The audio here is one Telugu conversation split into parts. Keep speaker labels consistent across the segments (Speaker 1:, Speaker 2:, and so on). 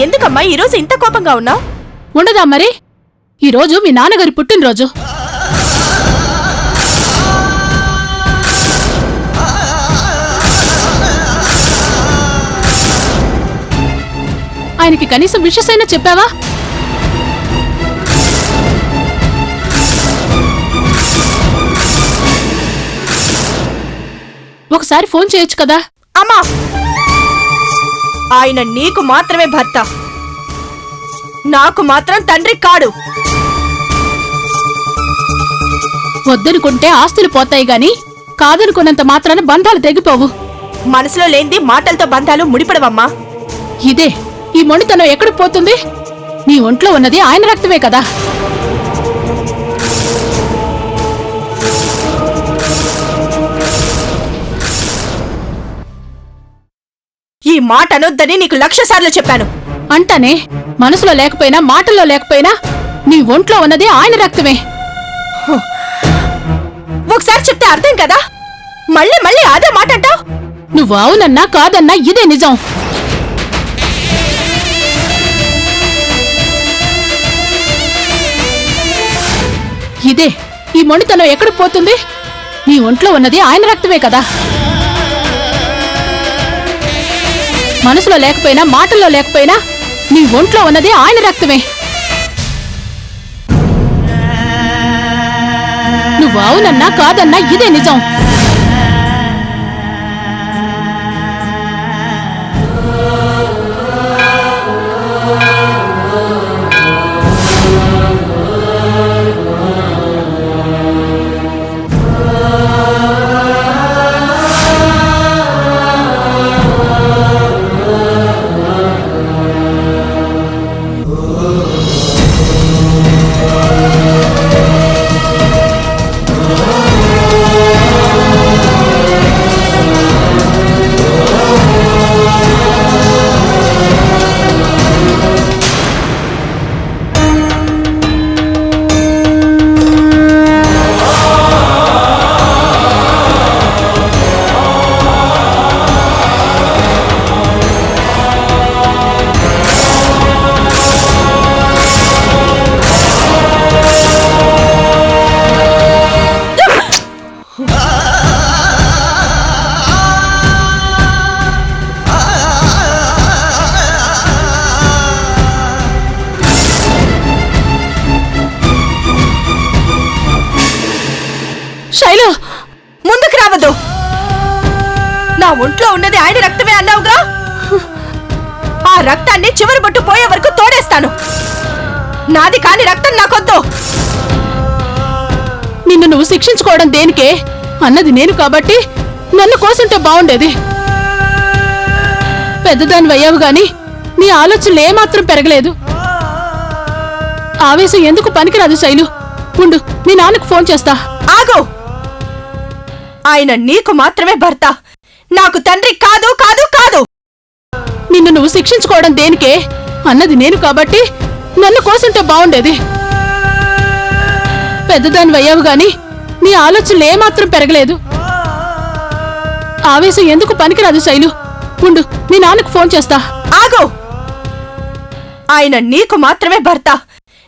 Speaker 1: ఎందుకమ్మా ఈరోజు ఇంత కోపంగా ఉన్నావు?
Speaker 2: ఉండదా మరి? ఈరోజు మీ నాన్నగారి పుట్టినరోజు. ఆయనకి కనీసం విషెస్ అయినా చెప్పావా? ఒకసారి ఫోన్ చేయొచ్చు కదా.
Speaker 1: అమ్మా, ఆయన నీకు మాత్రమే భర్త, నాకు మాత్రం తండ్రి కాడు.
Speaker 2: వద్దనుకుంటే ఆస్తులు పోతాయి గాని కాదనుకున్నంత మాత్రాన బంధాలు తెగిపోవు.
Speaker 1: మనసులో లేనిది మాటలతో బంధాలు ముడిపడవమ్మా.
Speaker 2: ఇదే ఈ మొండితనం ఎక్కడికి పోతుంది? నీ ఒంట్లో ఉన్నది ఆయన రక్తమే కదా.
Speaker 1: ఈ మాట అనొద్దని నీకు 1,00,000 సార్లు చెప్పాను.
Speaker 2: అంటానే, మనసులో లేకపోయినా మాటల్లో లేకపోయినా నీ ఒంట్లో ఉన్నది ఆయన రక్తమే.
Speaker 1: ఒకసారి చెప్తే అర్థం కదా, మళ్ళీ మళ్ళీ అదే మాట అంటావు.
Speaker 2: నువ్వు అవునన్నా కాదన్నా ఇదే నిజం. ఇదే ఈ మొండితనం ఎక్కడికి పోతుంది? నీ ఒంట్లో ఉన్నది ఆయన రక్తమే కదా. మనసులో లేకపోయినా మాటల్లో లేకపోయినా నీ ఒంట్లో ఉన్నది ఆయన రక్తమే. నువ్వు అవునన్నా కాదన్నా ఇదే నిజం. శైలు,
Speaker 1: ముందుకు రావద్దు. నా ఒంట్లో ఉన్నది ఆయన రక్తమే అన్నావుగా, ఆ రక్తాన్ని చివరి బొట్టు పోయే వరకు తోడేస్తాను. నాది కాని రక్తం నాకొద్దు.
Speaker 2: నిన్ను నువ్వు శిక్షించుకోవడం దేనికే? అన్నది నేను కాబట్టి నన్ను కోసుంటే బాగుండేది. పెద్దదాని అయ్యావు గాని నీ ఆలోచనలు ఏమాత్రం పెరగలేదు. ఆవేశం ఎందుకు పనికిరాదు శైలు. ఉండు, మీ నాన్నకు ఫోన్ చేస్తా.
Speaker 1: ఆగు. ఆయన నీకు మాత్రమే భర్త, నాకు తండ్రి కాదు కాదు కాదు.
Speaker 2: నిన్ను నువ్వు శిక్షించుకోవడం దేనికే? అన్నది నేను కాబట్టి నన్ను కోసుంటే బాగుండేది. పెద్దదాని అయ్యావు గాని నీ ఆలోచనలు ఏమాత్రం పెరగలేదు. ఆవేశం ఎందుకు పనికిరాదు శైలు. ఉండు, మీ నాన్నకు ఫోన్ చేస్తా.
Speaker 1: ఆగు. ఆయన నీకు మాత్రమే భర్త,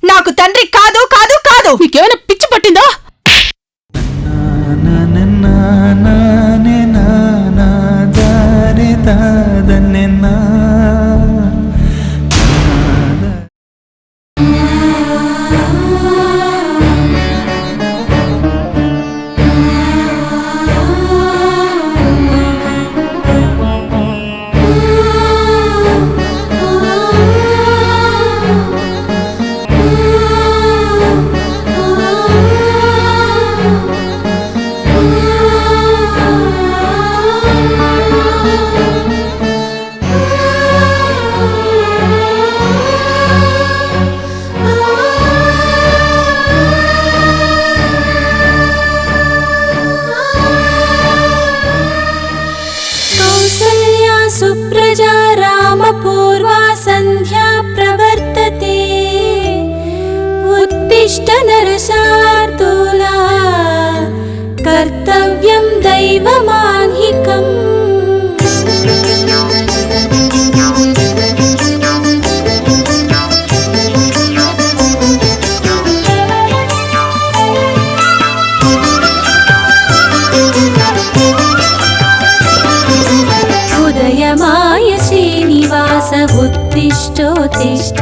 Speaker 1: నాకు తండ్రి కాదు కాదు కాదు.
Speaker 2: నీకేమైనా పిచ్చి పట్టిందా?
Speaker 3: सुप्रजा रामपूर्वा सन्ध्या प्रवर्तते उत्तिष्ठ नरशार्दूला कर्तव्यं दैवमान्हिकम् उदयमाय श्रीनिवास उत्तिष्ठोत्तिष्ठ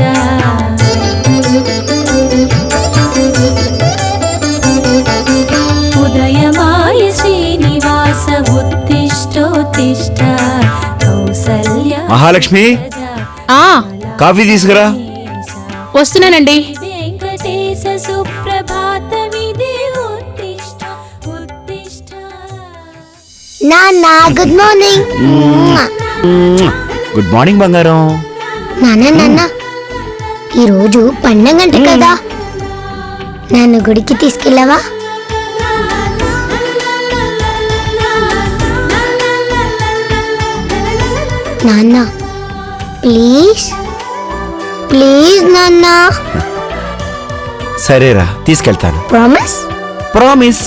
Speaker 3: उदयमाय श्रीनिवास उत्तिष्ठोत्तिष्ठ कौसल्या
Speaker 4: మహాలక్ష్మి
Speaker 2: ఆ
Speaker 4: కాఫీ తీసుకురా.
Speaker 2: వస్తున్నానండి.
Speaker 3: वेङ्कटेश सुप्रभातमिदे उत्तिष्ठ उत्तिष्ठ
Speaker 5: నాన్న గుడ్ మార్నింగ్.
Speaker 4: గుడ్ మార్నింగ్ బంగారం.
Speaker 5: నాన్న ఈరోజు పండగంట కదా, నన్ను గుడికి తీసుకెళ్ళవా? నాన్న ప్లీజ్ ప్లీజ్ నాన్న,
Speaker 4: సరేరా తీసుకెళ్తాను.
Speaker 5: ప్రామిస్?
Speaker 4: ప్రామిస్.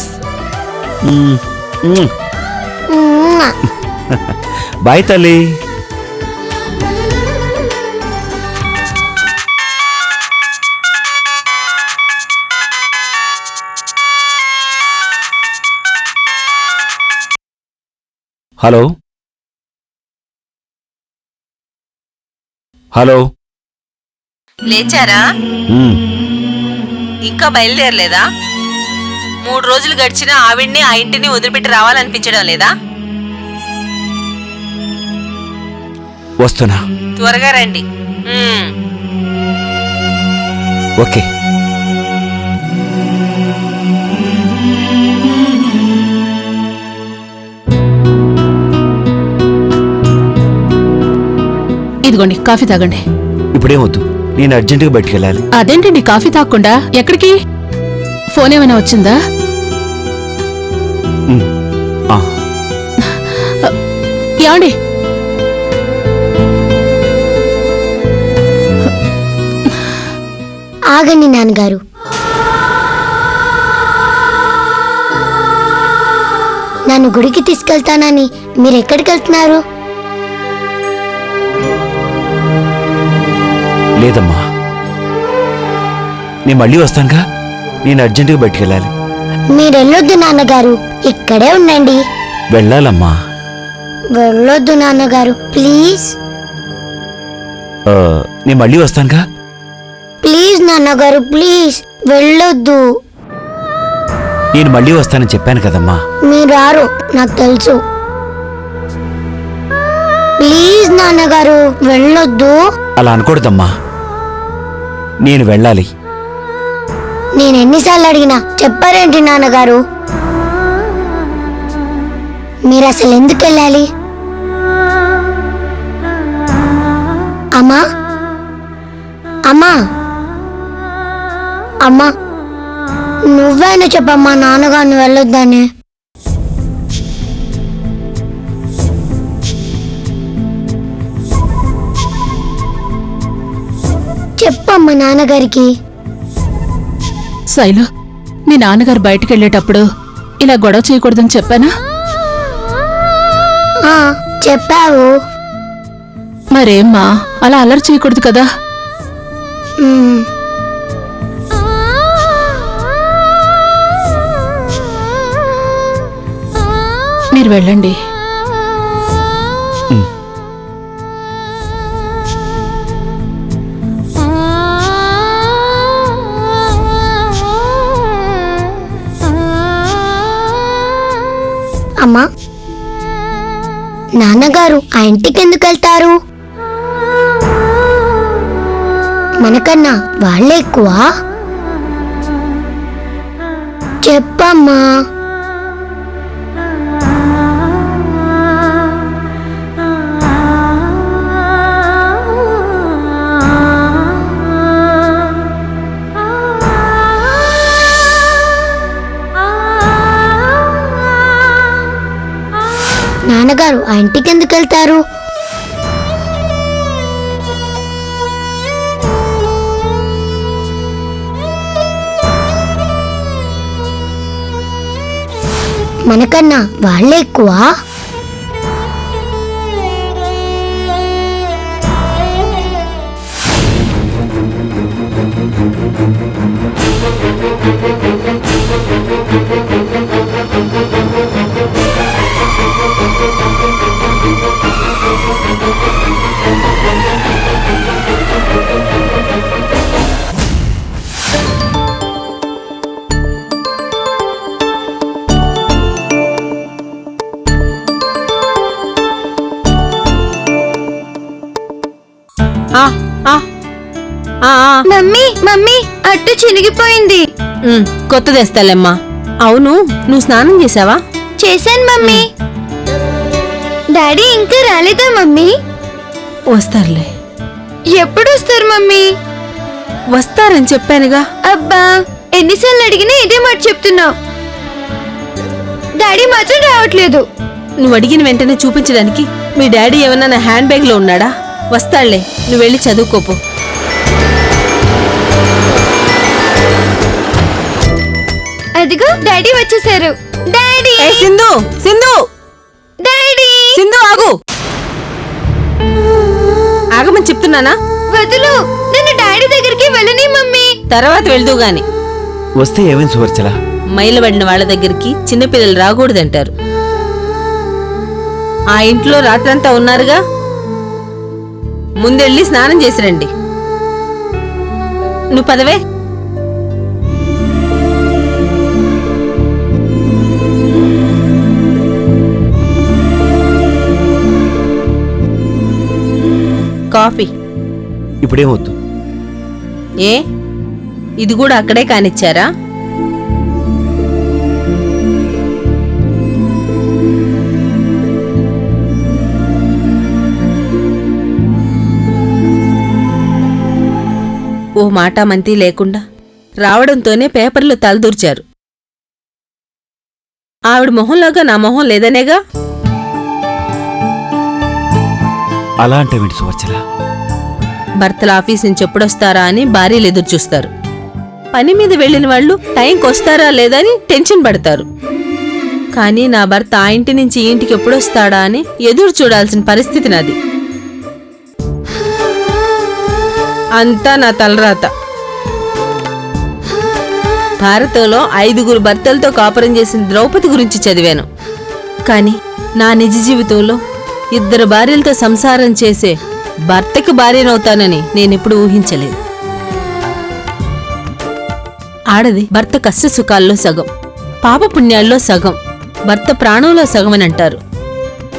Speaker 4: బాయ్ తల్లి. Hello hello.
Speaker 6: లేచారా?
Speaker 4: మ్మ్.
Speaker 6: ఇంకా బయలుదేరలేదా? 3 రోజులు గడిచినా ఆవిడ్ని ఆ ఇంటిని వదిలిపెట్టి రావాలనిపించడం లేదా?
Speaker 4: వస్తున్నా.
Speaker 6: త్వరగా రండి.
Speaker 4: ఓకే.
Speaker 2: ఇదిగోండి కాఫీ తాగండి.
Speaker 4: ఇప్పుడేం వద్దు, నేను అర్జెంటుగా బయటికి వెళ్ళాలి.
Speaker 2: అదేంటండి కాఫీ తాగకుండా ఎక్కడికి? ఫోన్ ఏమైనా వచ్చిందా?
Speaker 4: మ్మ్. ఆ,
Speaker 2: ఏమండి?
Speaker 5: ఆగండి నాన్నగారు. నన్ను గుడికి తీసుకెళ్తానని మీరు ఎక్కడికి వెళ్తున్నారు?
Speaker 4: లేదమ్మా, నేను మళ్ళీ వస్తానుగా. నేను అర్జెంటుగా బయటికి వెళ్ళాలి.
Speaker 5: మీరు వెళ్ళొద్దు నాన్నగారు, ఇక్కడే ఉండండి.
Speaker 4: వెళ్ళాలమ్మా.
Speaker 5: వెళ్ళొద్దు నాన్నగారు ప్లీజ్.
Speaker 4: నేను మళ్ళీ వస్తానుగా.
Speaker 5: ప్లీజ్ నాన్నగారు ప్లీజ్ వెళ్ళొద్దు.
Speaker 4: నేను మళ్ళీ వస్తానని చెప్పాను కదమ్మా.
Speaker 5: మీరు రారు నాకు తెలుసు. ప్లీజ్ నాన్నగారు వెళ్ళొద్దు.
Speaker 4: అలా అనకూడదమ్మా, నేను వెళ్ళాలి.
Speaker 5: నేను ఎన్నిసార్లు అడిగినా చెప్పారేంటి నాన్నగారు? మీరు అసలు ఎందుకు వెళ్ళాలి? అమ్మా అమ్మా అమ్మా నువ్వైనా చెప్పమ్మా నాన్నగారిని వెళ్ళొద్దని. చెప్పమ్మా నాన్నగారికి.
Speaker 2: శైలు, మీ నాన్నగారు బయటికి వెళ్ళేటప్పుడు ఇలా గొడవ చేయకూడదని చెప్పానా?
Speaker 5: ఆ, చెప్పావు.
Speaker 2: మరేమ్మా, అలా అల్లరి చేయకూడదు కదా.
Speaker 5: మ్మ్.
Speaker 2: మీరు వెళ్ళండి.
Speaker 5: అమ్మా నాన్నగారు ఆ ఇంటికి ఎందుకు వెళ్తారు? మనకన్నా వాళ్ళే ఎక్కువ. చెప్పమ్మా. నాన్నగారు ఆ ఇంటికి ఎందుకు వెళ్తారు? మనకన్నా వాళ్ళే ఎక్కువ.
Speaker 6: ఆ, ఆ, ఆ, ఆ.
Speaker 5: మమ్మీ మమ్మీ అట్టు చినిగిపోయింది.
Speaker 6: కొత్తది వేస్తాలేమ్మా. అవును, నువ్వు స్నానం చేసావా?
Speaker 5: చేశాను మమ్మీ. డాడీ ఇంకా రాలేదా మమ్మీ?
Speaker 6: వస్తారులే.
Speaker 5: ఎప్పుడు వస్తారు మమ్మీ?
Speaker 6: వస్తారని చెప్పానుగా.
Speaker 5: అబ్బా, ఎన్నిసార్లు అడిగినా ఇదే మాట చెప్తున్నావు. డాడీ మాత్రం రావట్లేదు.
Speaker 6: నువ్వు అడిగిన వెంటనే చూపించడానికి మీ డాడీ ఏమన్నా నా హ్యాండ్ బ్యాగ్ లో ఉన్నాడా? వస్తాడులే, నువ్వు వెళ్ళి చదువుకోపో.
Speaker 5: అదిగో డాడీ వచ్చేసారు. డాడీ
Speaker 6: సింధు, సింధు,
Speaker 5: డాడీ
Speaker 6: సింధు ఆగు. ఆగమని చెప్తున్నానా?
Speaker 5: వదులు, నన్ను డాడీ దగ్గరికి వెళ్ళని మమ్మీ.
Speaker 6: తర్వాత వెళ్తూ గాని.
Speaker 4: వస్తే ఏమైంది సువర్చల?
Speaker 6: మైలబడిన వాళ్ళ దగ్గరికి చిన్నపిల్లలు రాకూడదంటారు. ఆ ఇంట్లో రాత్రంతా ఉన్నారుగా, ముందెళ్ళి స్నానం చేసి రండి. నువ్వు పదవే. కాఫీ.
Speaker 4: ఇప్పుడేం వద్దు.
Speaker 6: ఏ, ఇది కూడా అక్కడే కానిచ్చారా? ఓ మాట మంతి లేకుండా రావడంతోనే పేపర్లు తలదూర్చారు. ఆవిడ మొహంలాగా నా మొహం లేదనేగా.
Speaker 4: అలా అంటే ఏంటి సువర్చల?
Speaker 6: భర్తల ఆఫీస్ నుంచి ఎప్పుడొస్తారా అని భార్యలు ఎదురు చూస్తారు. పని మీద వెళ్ళిన వాళ్ళు టైంకి వస్తారా లేదా అని టెన్షన్ పడతారు. కానీ నా భర్త ఆ ఇంటి నుంచి ఈ ఇంటికి ఎప్పుడొస్తాడా అని ఎదురు చూడాల్సిన పరిస్థితి నాది. అంతా నా తలరాత. భారతంలో 5 భర్తలతో కాపురం చేసిన ద్రౌపది గురించి చదివాను. కానీ నా నిజ జీవితంలో 2 భార్యలతో సంసారం చేసే భర్తకి భార్యనవుతానని నేనెప్పుడు ఊహించలేదు. ఆడది భర్త కష్ట సుఖాల్లో సగం, పాపపుణ్యాల్లో సగం, భర్త ప్రాణంలో సగం అని అంటారు.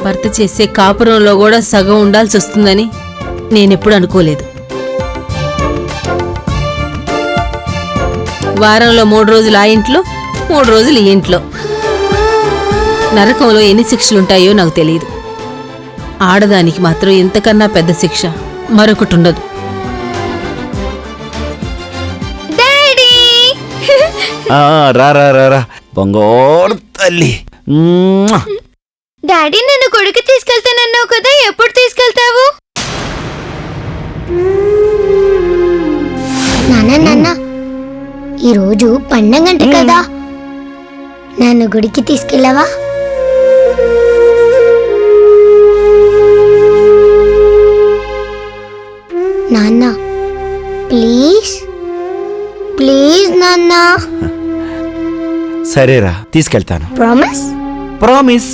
Speaker 6: భర్త చేసే కాపురంలో కూడా సగం ఉండాల్సి వస్తుందని నేనెప్పుడు అనుకోలేదు. వారంలో 3 రోజులు ఆ ఇంట్లో, 3 రోజులు ఈ ఇంట్లో. నరకంలో ఎన్ని శిక్షలుంటాయో నాకు తెలియదు. ఆడదానికి మాత్రం ఇంతకన్నా పెద్ద శిక్ష మరొకటి ఉండదు.
Speaker 5: డాడీ
Speaker 4: రా రా రా రా బంగారు తల్లి.
Speaker 5: డాడీ నన్ను కొడుకు తీసుకెళ్తానన్నావు కదా, ఎప్పుడు తీసుకెళ్తావు? నాన్న ఈరోజు పండగంట కదా, నన్ను గుడికి తీసుకెళ్ళవా? నాన్న ప్లీజ్ ప్లీజ్ నాన్న.
Speaker 4: సరేరా, తీసుకెళ్తాను.
Speaker 5: ప్రామిస్?
Speaker 4: ప్రామిస్.